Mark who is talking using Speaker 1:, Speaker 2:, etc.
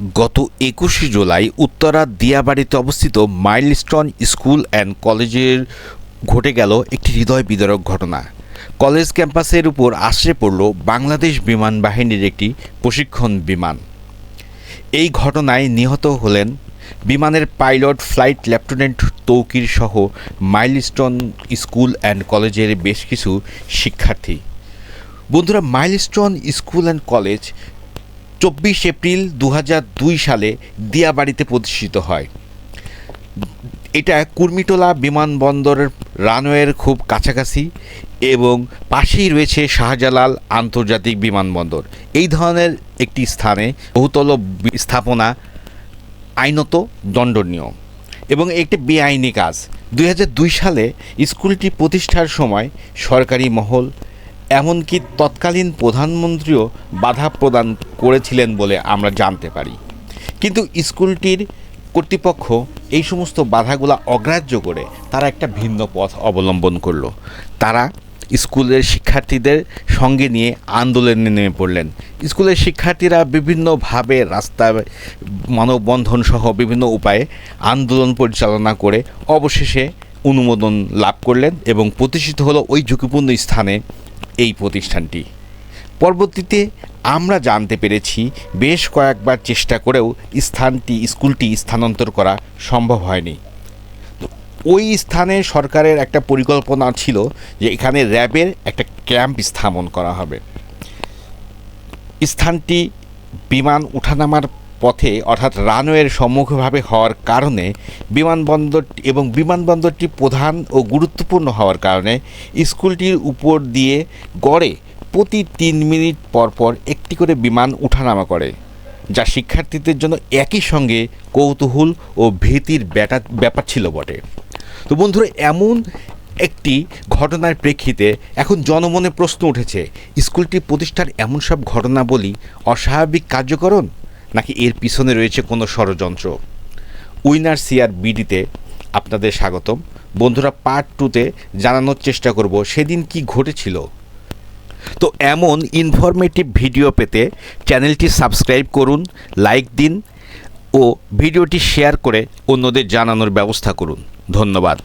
Speaker 1: গত ২১শে জুলাই উত্তরার দিয়াবাড়িতে অবস্থিত মাইলস্টোন স্কুল অ্যান্ড কলেজের ঘটে গেল একটি হৃদয় বিদারক ঘটনা। কলেজ ক্যাম্পাসের উপর আছড়ে পড়ল বাংলাদেশ বিমান বাহিনীর একটি প্রশিক্ষণ বিমান। এই ঘটনায় নিহত হলেন বিমানের পাইলট ফ্লাইট লেফটেন্যান্ট তৌকির সহ মাইলস্টোন স্কুল অ্যান্ড কলেজের বেশ কিছু শিক্ষার্থী। বন্ধুরা, milestone school and college ২৪ April ২০০২ সালে দিয়াবাড়িতে প্রতিষ্ঠিত হয়। এটা কুর্মিটোলা বিমানবন্দরের রানওয়ের খুব কাছাকাছি এবং পাশেই রয়েছে শাহজালাল আন্তর্জাতিক বিমানবন্দর। এই ধরনের একটি স্থানে বহুতল স্থাপনা আইনত দণ্ডনীয় এবং একটি বেআইনি কাজ। ২০০২ সালে স্কুলটি প্রতিষ্ঠার সময় সরকারি মহল এমনকি তৎকালীন প্রধানমন্ত্রীও বাধা প্রদান করেছিলেন বলে আমরা জানতে পারি, কিন্তু স্কুলটির কর্তৃপক্ষ এই সমস্ত বাধাগুলো অগ্রাহ্য করে তারা একটা ভিন্ন পথ অবলম্বন করলো। তারা স্কুলের শিক্ষার্থীদের সঙ্গে নিয়ে আন্দোলনে নেমে পড়লেন। স্কুলের শিক্ষার্থীরা বিভিন্নভাবে রাস্তায় মানববন্ধন সহ বিভিন্ন উপায়ে আন্দোলন পরিচালনা করে অবশেষে অনুমোদন লাভ করলেন এবং প্রতিষ্ঠিত হলো ওই ঝুঁকিপূর্ণ স্থানে এই প্রতিষ্ঠানটি। পরবর্তীতে আমরা জানতে পেরেছি বেশ কয়েকবার চেষ্টা করেও স্কুলটি স্থানান্তর করা সম্ভব হয়নি। ওই স্থানে সরকারের একটা পরিকল্পনা ছিল যে এখানে র্যাবের একটা ক্যাম্প স্থাপন করা হবে। স্থানটি বিমান ওঠানামার পথে অর্থাৎ রানওয়ের সম্মুখভাবে হওয়ার কারণে বিমানবন্দরটি প্রধান ও গুরুত্বপূর্ণ হওয়ার কারণে স্কুলটির উপর দিয়ে গড়ে প্রতি ৩ মিনিট পর একটি করে বিমান ওঠানামা করে, যা শিক্ষার্থীদের জন্য একই সঙ্গে কৌতূহল ও ভীতির ব্যাপার ছিল বটে। তো বন্ধুরা, এমন একটি ঘটনার প্রেক্ষিতে এখন জনমনে প্রশ্ন উঠেছে, স্কুলটি প্রতিষ্ঠার এমন সব ঘটনাবলী অস্বাভাবিক কার্যকরণ নাকি এর পিছনে রয়েছে কোনো ষড়যন্ত্র? উইনার সিআর বিডিতে আপনাদের স্বাগতম। বন্ধুরা, পার্ট 2তে জানানোর চেষ্টা করব সেদিন কি ঘটেছিল। তো এমন ইনফরমেটিভ ভিডিও পেতে চ্যানেলটি সাবস্ক্রাইব করুন, লাইক দিন ও ভিডিওটি শেয়ার করে অন্যদের জানানোর ব্যবস্থা করুন। ধন্যবাদ।